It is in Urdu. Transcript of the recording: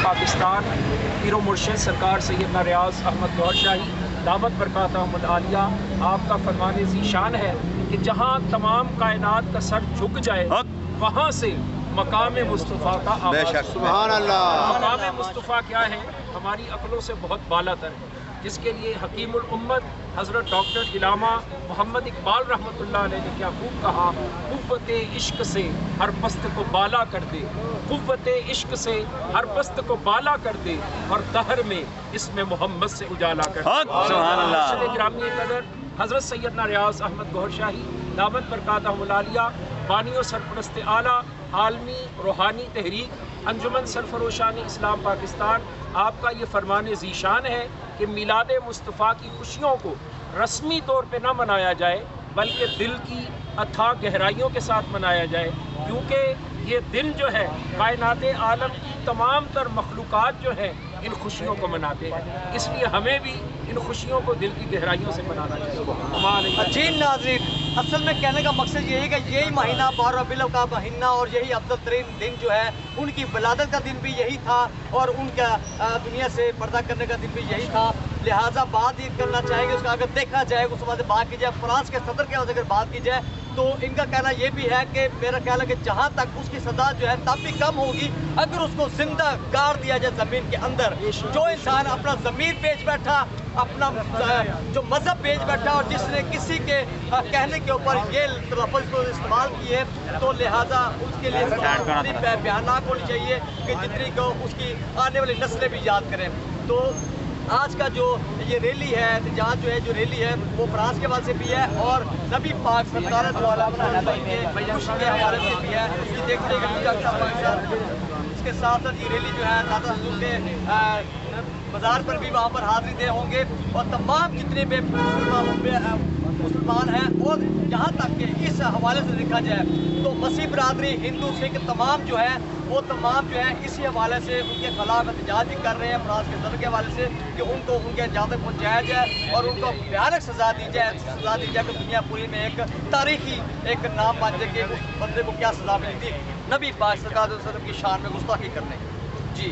پاکستان پیر و مرشد سرکار سیدنا ریاض احمد گوہر شاہی دامت برکاتہم العالیہ آپ کا فرمان ذیشان ہے کہ جہاں تمام کائنات کا سر جھک جائے وہاں سے مقام مصطفیٰ کا آغاز۔ سبحان اللہ۔ مقام مصطفیٰ کیا ہے؟ ہماری عقلوں سے بہت بالا تر ہے، جس کے لیے حکیم الامت حضرت ڈاکٹر علامہ محمد اقبال رحمۃ اللہ علیہ نے کیا خوب کہا، قوت عشق سے ہر پست کو بالا کر دے، قوت عشق سے ہر پست کو بالا کر دے، اور دہر میں اس میں محمد سے اجالا کر دے۔ سبحان اللہ۔ مرشد گرامی قدر حضرت سیدنا ریاض احمد گوہر شاہی دامت برکاتہم العالیہ بانی و سرپرست اعلیٰ عالمی روحانی تحریک انجمن سرفروشان اسلام پاکستان، آپ کا یہ فرمان ذیشان ہے کہ میلاد مصطفیٰ کی خوشیوں کو رسمی طور پہ نہ منایا جائے بلکہ دل کی اتھاہ گہرائیوں کے ساتھ منایا جائے، کیونکہ یہ دن جو ہے کائنات عالم کی تمام تر مخلوقات جو ہیں ان خوشیوں کو مناتے ہیں، اس لیے ہمیں بھی ان خوشیوں کو دل کی گہرائیوں سے منانا چاہیے۔ جی ناظرین، اصل میں کہنے کا مقصد یہی ہے کہ یہی مہینہ 12 ربیع الاول کا مہینہ اور یہی افضل ترین دن جو ہے ان کی ولادت کا دن بھی یہی تھا اور ان کا دنیا سے پردہ کرنے کا دن بھی یہی تھا، لہٰذا بات یہ کرنا چاہیں گے اس کا اگر دیکھا جائے اس کے بعد بات کی جائے فرانس کے صدر کے بعد اگر بات کی جائے تو ان کا کہنا یہ بھی ہے کہ میرا خیال ہے کہ جہاں تک اس کی سزا جو ہے تب بھی کم ہوگی اگر اس کو زندہ گاڑ دیا جائے زمین کے اندر۔ جو انسان اپنا ضمیر بیچ بیٹھا، اپنا جو مذہب بیچ بیٹھا اور جس نے کسی کے کہنے کے اوپر یہ لفظ کو استعمال کیے تو لہٰذا اس کے لیے بیانات ہونی چاہیے کہ جتنی کو اس کی آنے والی نسلیں بھی یاد کریں۔ تو آج کا جو یہ ریلی ہے احتجاج جو ہے جو ریلی ہے وہ فرانس کے حوالے سے بھی ہے اور نبی پاک سرکار کے خوشی کے حوالے سے بھی ہے۔ یہ دیکھتے ہیں اس کے ساتھ ساتھ یہ ریلی جو ہے داتا حضور کے بازار پر بھی وہاں پر حاضری دے ہوں گے اور تمام جتنے بھی مسلمان ہیں اور جہاں تک کہ اس حوالے سے دیکھا جائے تو مسیح برادری ہندو سکھ تمام جو ہے وہ تمام جو ہے اسی حوالے سے ان کے خلاف احتجاج بھی کر رہے ہیں فرانس کے صدر کے حوالے سے کہ ان کو ان کے جان تک پہنچایا جائے اور ان کو بھیانک سزا دی جائے کہ دنیا پوری میں ایک تاریخی ایک نام بن جائے کہ اس بندے کو کیا سزا ملی تھی نبی پاک صلی اللہ علیہ وسلم کی شان میں گستاخی کرنے۔ جی